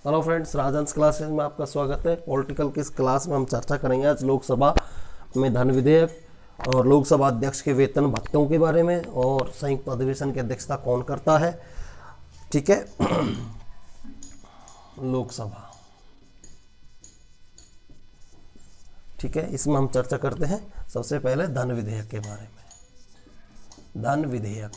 Hello friends, राजहंस classes में आपका स्वागत है। पॉलिटिकल की इस क्लास में हम चर्चा करेंगे आज लोकसभा में धन विधेयक और लोकसभा अध्यक्ष के वेतन भत्तों के बारे में और संयुक्त अधिवेशन की अध्यक्षता कौन करता है। ठीक है। लोकसभा, ठीक है, इसमें हम चर्चा करते हैं सबसे पहले धन विधेयक के बारे में। धन विधेयक,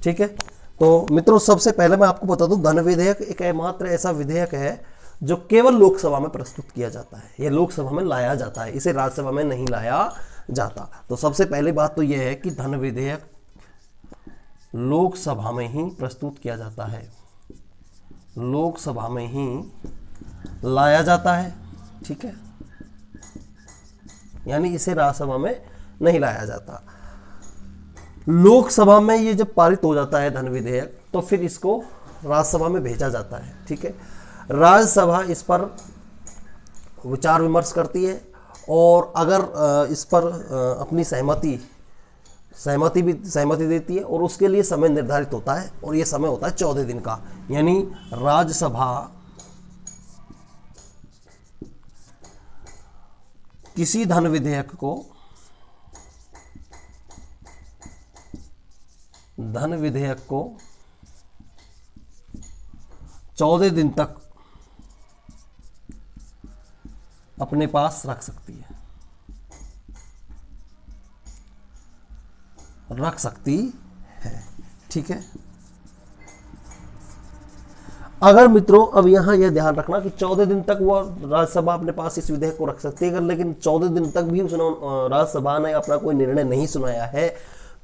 ठीक है। तो मित्रों, सबसे पहले मैं आपको बता दूं, धन विधेयक एक एकमात्र ऐसा विधेयक है जो केवल लोकसभा में प्रस्तुत किया जाता है। यह लोकसभा में लाया जाता है, इसे राज्यसभा में नहीं लाया जाता। तो सबसे पहली बात तो यह है कि धन विधेयक लोकसभा में ही प्रस्तुत किया जाता है, लोकसभा में ही लाया जाता है। ठीक है, यानी इसे राज्यसभा में नहीं लाया जाता। लोकसभा में ये जब पारित हो जाता है धन विधेयक, तो फिर इसको राज्यसभा में भेजा जाता है। ठीक है, राज्यसभा इस पर विचार विमर्श करती है और अगर इस पर अपनी सहमति देती है और उसके लिए समय निर्धारित होता है, और ये समय होता है 14 दिन का। यानी राज्यसभा किसी धन विधेयक को 14 दिन तक अपने पास रख सकती है, ठीक है। अगर मित्रों, अब यहां यह ध्यान रखना कि 14 दिन तक वो राज्यसभा अपने पास इस विधेयक को रख सकती है। अगर लेकिन 14 दिन तक भी राज्यसभा ने अपना कोई निर्णय नहीं सुनाया है,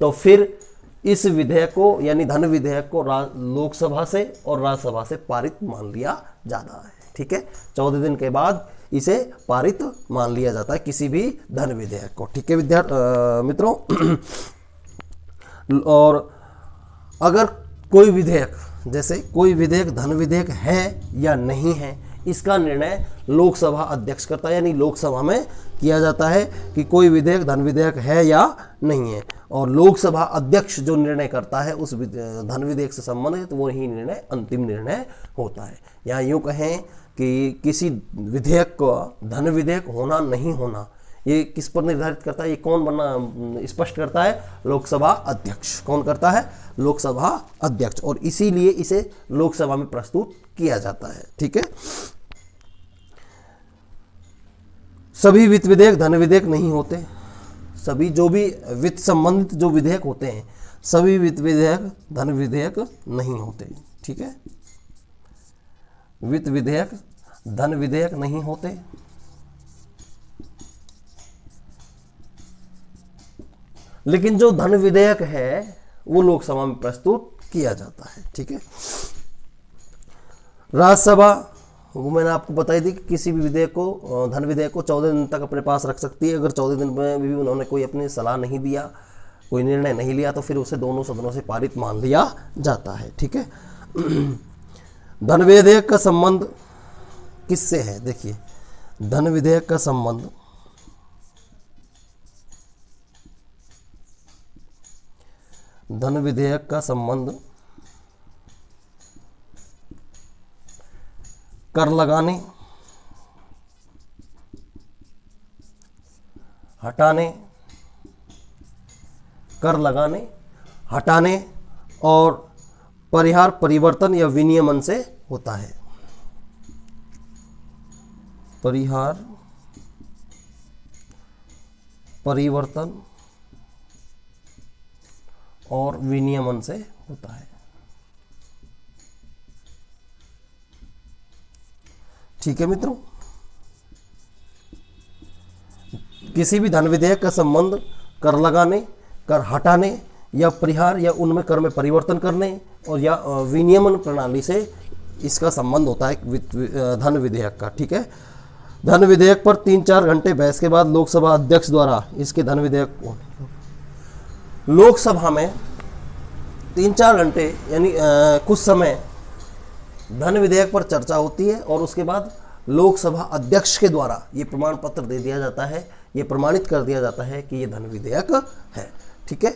तो फिर इस विधेयक को, यानी धन विधेयक को, लोकसभा से और राज्यसभा से पारित मान लिया जाता है। ठीक है, 14 दिन के बाद इसे पारित मान लिया जाता है किसी भी धन विधेयक को। ठीक है मित्रों। और अगर कोई विधेयक, जैसे कोई विधेयक धन विधेयक है या नहीं है, इसका निर्णय लोकसभा अध्यक्ष करता है। यानी लोकसभा में किया जाता है कि कोई विधेयक धन विधेयक है या नहीं है, और लोकसभा अध्यक्ष जो निर्णय करता है उस धन विधेयक से संबंधित, वो ही निर्णय अंतिम निर्णय होता है। या यूं कहें कि किसी विधेयक को धन विधेयक होना नहीं होना, ये किस पर निर्धारित करता है, ये कौन बनना स्पष्ट करता है? लोकसभा अध्यक्ष। कौन करता है? लोकसभा अध्यक्ष। और इसीलिए इसे लोकसभा में प्रस्तुत किया जाता है। ठीक है, सभी वित्त विधेयक धन विधेयक नहीं होते। सभी जो भी वित्त संबंधित जो विधेयक होते हैं, सभी वित्त विधेयक धन विधेयक नहीं होते। ठीक है, वित्त विधेयक धन विधेयक नहीं होते। लेकिन जो धन विधेयक है वो लोकसभा में प्रस्तुत किया जाता है। ठीक है, राज्यसभा, वो मैंने आपको बताई थी कि किसी भी विधेयक को, धन विधेयक को 14 दिन तक अपने पास रख सकती है। अगर 14 दिन में भी उन्होंने कोई अपनी सलाह नहीं दिया, कोई निर्णय नहीं लिया, तो फिर उसे दोनों सदनों से पारित मान लिया जाता है। ठीक है, धन विधेयक का संबंध किससे है? देखिए, धन विधेयक का संबंध कर लगाने, हटाने, कर लगाने, हटाने और परिहार, परिवर्तन या विनियमन से होता है। परिहार, परिवर्तन और विनियमन से होता है। ठीक है मित्रों, किसी भी धन विधेयक का संबंध कर लगाने, कर हटाने या परिहार या उनमें कर में परिवर्तन करने और या विनियमन प्रणाली से इसका संबंध होता है धन विधेयक का। ठीक है, धन विधेयक पर 3-4 घंटे बहस के बाद लोकसभा अध्यक्ष द्वारा इसके धन विधेयक को, लोकसभा में 3-4 घंटे यानी कुछ समय धन विधेयक पर चर्चा होती है, और उसके बाद लोकसभा अध्यक्ष के द्वारा ये प्रमाण पत्र दे दिया जाता है, ये प्रमाणित कर दिया जाता है कि ये धन विधेयक है। ठीक है,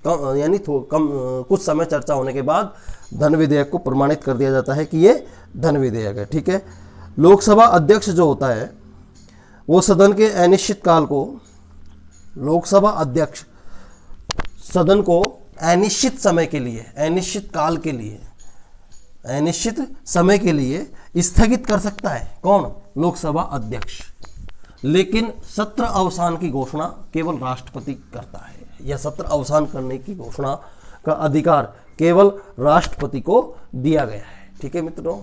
यानी कम कुछ समय चर्चा होने के बाद धन विधेयक को प्रमाणित कर दिया जाता है कि ये धन विधेयक है। ठीक है, लोकसभा अध्यक्ष जो होता है वो सदन के अनिश्चित काल को, लोकसभा अध्यक्ष सदन को अनिश्चित समय के लिए, अनिश्चित काल के लिए, अनिश्चित समय के लिए स्थगित कर सकता है। कौन? लोकसभा अध्यक्ष। लेकिन सत्र अवसान की घोषणा केवल राष्ट्रपति करता है, या सत्र अवसान करने की घोषणा का अधिकार केवल राष्ट्रपति को दिया गया है। ठीक है मित्रों,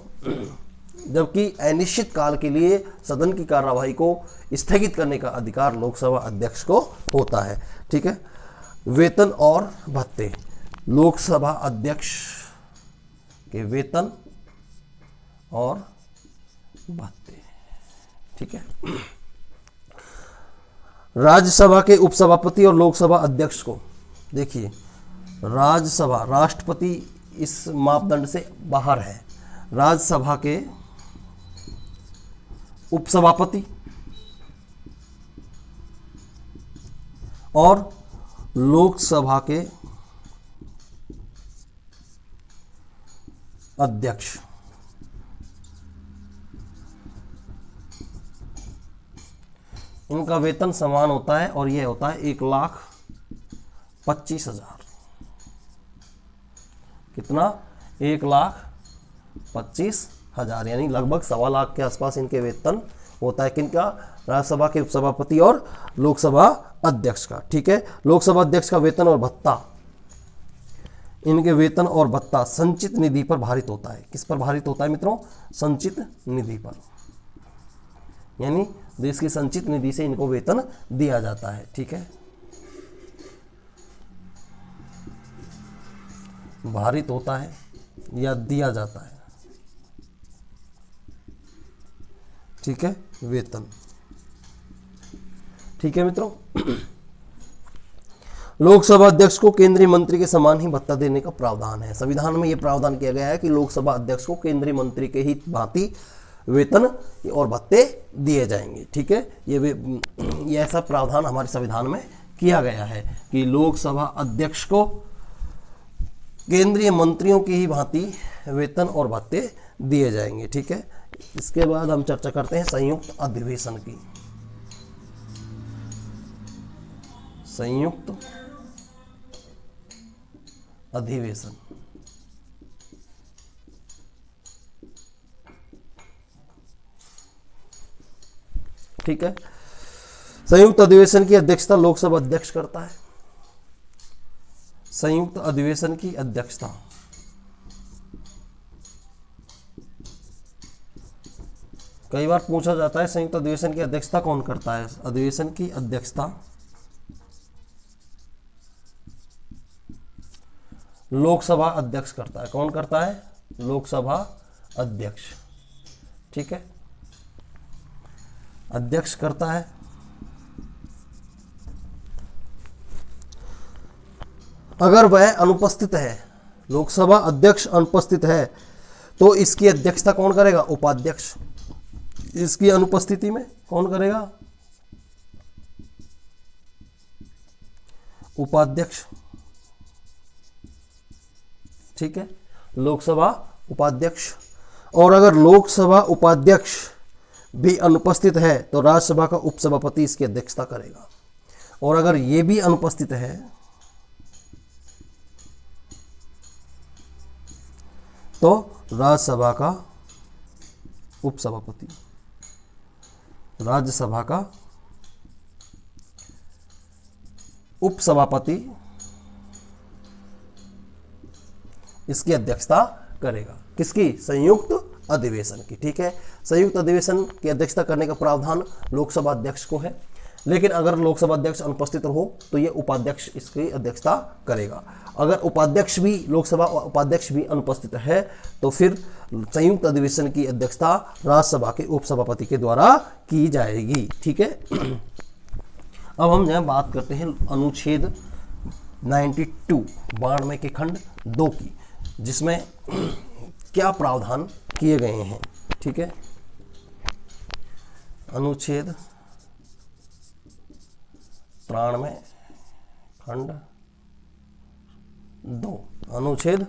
जबकि अनिश्चित काल के लिए सदन की कार्यवाही को स्थगित करने का अधिकार लोकसभा अध्यक्ष को होता है। ठीक है, वेतन और भत्ते, लोकसभा अध्यक्ष के वेतन और भत्ते। ठीक है, राज्यसभा के उपसभापति और लोकसभा अध्यक्ष को, देखिए राज्यसभा, राष्ट्रपति इस मापदंड से बाहर है। राज्यसभा के उपसभापति और लोकसभा के अध्यक्ष इनका वेतन समान होता है, और यह होता है 1,25,000। कितना? 1,25,000, यानी लगभग 1.25 लाख के आसपास इनके वेतन होता है। किनका? राज्यसभा के उपसभापति और लोकसभा अध्यक्ष का। ठीक है, लोकसभा अध्यक्ष का वेतन और भत्ता, इनके वेतन और भत्ता संचित निधि पर भारित होता है। किस पर भारित होता है मित्रों? संचित निधि पर, यानी देश की संचित निधि से इनको वेतन दिया जाता है। ठीक है, भारित होता है या दिया जाता है। ठीक है, वेतन। ठीक है मित्रों, लोकसभा अध्यक्ष को केंद्रीय मंत्री के समान ही भत्ता देने का प्रावधान है। संविधान में यह प्रावधान किया गया है कि लोकसभा अध्यक्ष को केंद्रीय मंत्री के ही भांति वेतन और भत्ते दिए जाएंगे। ठीक है, ये ऐसा प्रावधान हमारे संविधान में किया गया है कि लोकसभा अध्यक्ष को केंद्रीय मंत्रियों की ही भांति वेतन और भत्ते दिए जाएंगे। ठीक है, इसके बाद हम चर्चा करते हैं संयुक्त अधिवेशन की। संयुक्त अधिवेशन, ठीक है, संयुक्त अधिवेशन की अध्यक्षता लोकसभा अध्यक्ष करता है। संयुक्त अधिवेशन की अध्यक्षता कई बार पूछा जाता है, संयुक्त अधिवेशन की अध्यक्षता कौन करता है? अधिवेशन की अध्यक्षता लोकसभा अध्यक्ष करता है। कौन करता है? लोकसभा अध्यक्ष। ठीक है, अध्यक्ष करता है। अगर वह अनुपस्थित है, लोकसभा अध्यक्ष अनुपस्थित है, तो इसकी अध्यक्षता कौन करेगा? उपाध्यक्ष। इसकी अनुपस्थिति में कौन करेगा? उपाध्यक्ष। ठीक है, लोकसभा उपाध्यक्ष। और अगर लोकसभा उपाध्यक्ष भी अनुपस्थित है तो राज्यसभा का उपसभापति इसकी अध्यक्षता करेगा। और अगर ये भी अनुपस्थित है तो राज्यसभा का उपसभापति, राज्यसभा का उपसभापति इसकी अध्यक्षता करेगा। किसकी? संयुक्त अधिवेशन की। ठीक है, संयुक्त अधिवेशन की अध्यक्षता करने का प्रावधान लोकसभा अध्यक्ष को है, लेकिन अगर लोकसभा अध्यक्ष अनुपस्थित हो तो ये उपाध्यक्ष इसकी अध्यक्षता करेगा। अगर उपाध्यक्ष भी, लोकसभा उपाध्यक्ष भी अनुपस्थित है तो फिर संयुक्त अधिवेशन की अध्यक्षता राज्यसभा के उपसभापति के द्वारा की जाएगी। ठीक है, अब हम यहाँ बात करते हैं अनुच्छेद 92 92 के खंड 2 की, जिसमें क्या प्रावधान किए गए हैं। ठीक है, अनुच्छेद 93 खंड 2, अनुच्छेद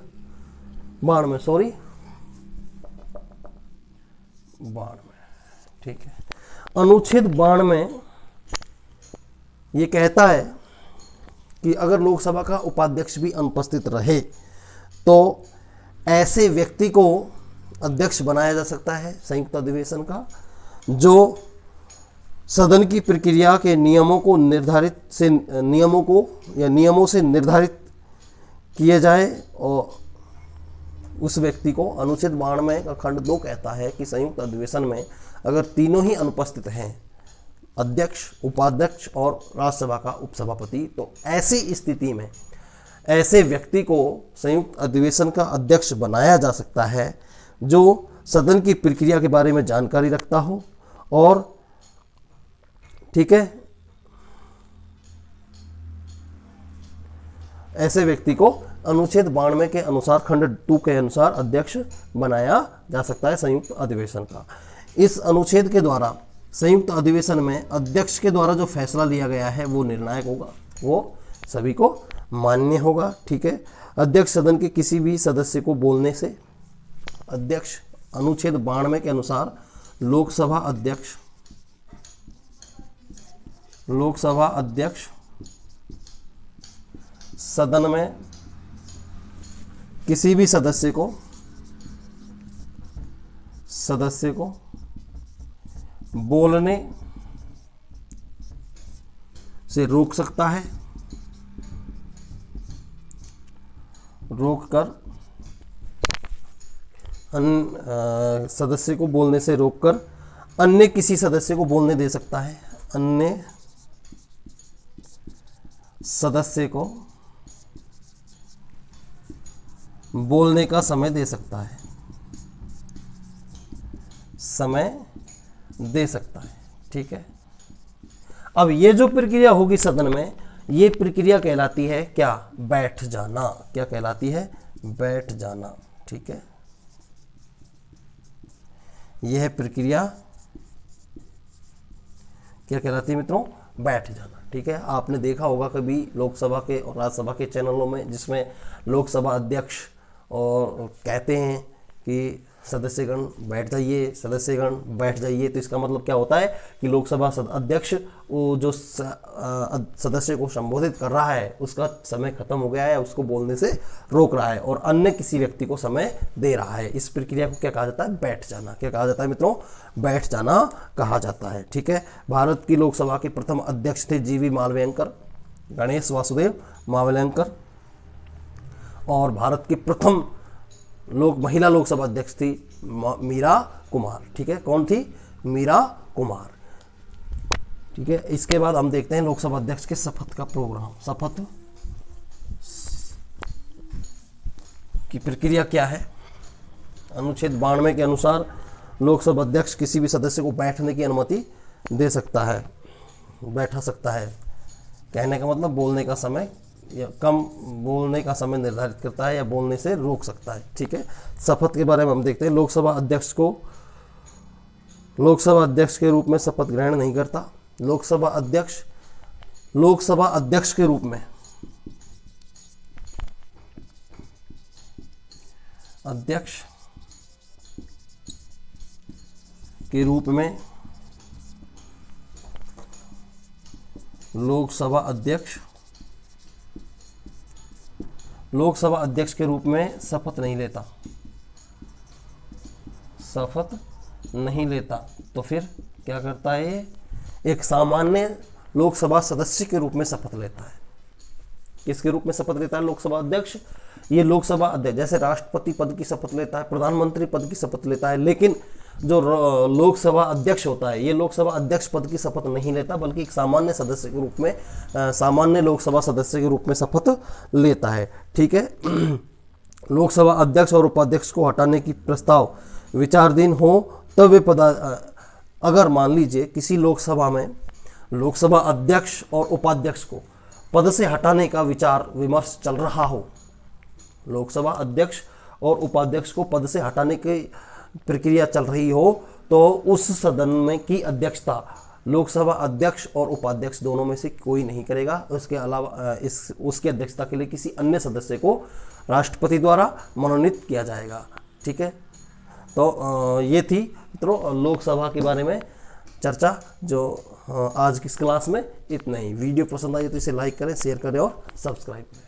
92, सॉरी 92, ठीक है। अनुच्छेद 92 ये कहता है कि अगर लोकसभा का उपाध्यक्ष भी अनुपस्थित रहे तो ऐसे व्यक्ति को अध्यक्ष बनाया जा सकता है संयुक्त अधिवेशन का, जो सदन की प्रक्रिया के नियमों से निर्धारित किए जाए। और उस व्यक्ति को अनुच्छेद 92 का खंड 2 कहता है कि संयुक्त अधिवेशन में अगर तीनों ही अनुपस्थित हैं, अध्यक्ष, उपाध्यक्ष और राज्यसभा का उपसभापति, तो ऐसी स्थिति में ऐसे व्यक्ति को संयुक्त अधिवेशन का अध्यक्ष बनाया जा सकता है जो सदन की प्रक्रिया के बारे में जानकारी रखता हो और, ठीक है, ऐसे व्यक्ति को अनुच्छेद 92 के अनुसार खंड 2 के अनुसार अध्यक्ष बनाया जा सकता है संयुक्त अधिवेशन का। इस अनुच्छेद के द्वारा संयुक्त अधिवेशन में अध्यक्ष के द्वारा जो फैसला लिया गया है वो निर्णायक होगा, वो सभी को मान्य होगा, ठीक है। अध्यक्ष सदन के किसी भी सदस्य को बोलने से, अध्यक्ष अनुच्छेद 92 के अनुसार लोकसभा अध्यक्ष सदन में किसी भी सदस्य को बोलने से रोक सकता है, सदस्य को बोलने से रोककर अन्य किसी सदस्य को बोलने दे सकता है, अन्य सदस्य को बोलने का समय दे सकता है, ठीक है। अब ये जो प्रक्रिया होगी सदन में, ये प्रक्रिया कहलाती है क्या? बैठ जाना। क्या कहलाती है? बैठ जाना, ठीक है। यह प्रक्रिया क्या कहलाती है मित्रों? बैठ जाना, ठीक है। आपने देखा होगा कभी लोकसभा के और राज्यसभा के चैनलों में, जिसमें लोकसभा अध्यक्ष और कहते हैं कि सदस्यगण बैठ जाइए, सदस्यगण बैठ जाइए। तो इसका मतलब क्या होता है कि लोकसभा अध्यक्ष वो जो सदस्य को संबोधित कर रहा है उसका समय खत्म हो गया है, उसको बोलने से रोक रहा है और अन्य किसी व्यक्ति को समय दे रहा है। इस प्रक्रिया को क्या कहा जाता है? बैठ जाना। क्या कहा जाता है मित्रों? बैठ जाना कहा जाता है, ठीक है। भारत की लोकसभा के प्रथम अध्यक्ष थे जीवी मालव्यंकर, गणेश वासुदेव मावलंकर। और भारत की प्रथम महिला लोकसभा अध्यक्ष थी मीरा कुमार, ठीक है। कौन थी? मीरा कुमार, ठीक है। इसके बाद हम देखते हैं लोकसभा अध्यक्ष के शपथ का प्रोग्राम। शपथ की प्रक्रिया क्या है? अनुच्छेद 92 के अनुसार लोकसभा अध्यक्ष किसी भी सदस्य को बैठने की अनुमति दे सकता है, बैठा सकता है। कहने का मतलब बोलने का समय या कम बोलने का समय निर्धारित करता है या बोलने से रोक सकता है, ठीक है। शपथ के बारे में हम देखते हैं। लोकसभा अध्यक्ष के रूप में शपथ ग्रहण नहीं करता। लोकसभा अध्यक्ष के रूप में लोकसभा अध्यक्ष के रूप में शपथ नहीं लेता। तो फिर क्या करता है? ये एक सामान्य लोकसभा सदस्य के रूप में शपथ लेता है। किसके रूप में शपथ लेता है लोकसभा अध्यक्ष? ये लोकसभा अध्यक्ष जैसे राष्ट्रपति पद की शपथ लेता है, प्रधानमंत्री पद की शपथ लेता है, लेकिन जो लोकसभा अध्यक्ष होता है ये लोकसभा अध्यक्ष पद की शपथ नहीं लेता, बल्कि एक सामान्य सदस्य के रूप में, सामान्य लोकसभा सदस्य के रूप में शपथ लेता है, ठीक है। लोकसभा अध्यक्ष और उपाध्यक्ष को हटाने की प्रस्ताव विचाराधीन हो तब वे अगर मान लीजिए किसी लोकसभा में लोकसभा अध्यक्ष और उपाध्यक्ष को पद से हटाने का विचार विमर्श चल रहा हो, लोकसभा अध्यक्ष और उपाध्यक्ष को पद से हटाने की प्रक्रिया चल रही हो, तो उस सदन में की अध्यक्षता लोकसभा अध्यक्ष और उपाध्यक्ष दोनों में से कोई नहीं करेगा। उसके अलावा उसकी अध्यक्षता के लिए किसी अन्य सदस्य को राष्ट्रपति द्वारा मनोनीत किया जाएगा। ठीक है, तो ये थी मित्रों लोकसभा के बारे में चर्चा। जो आज की इस क्लास में इतना ही। वीडियो पसंद आई तो इसे लाइक करें, शेयर करें और सब्सक्राइब करें।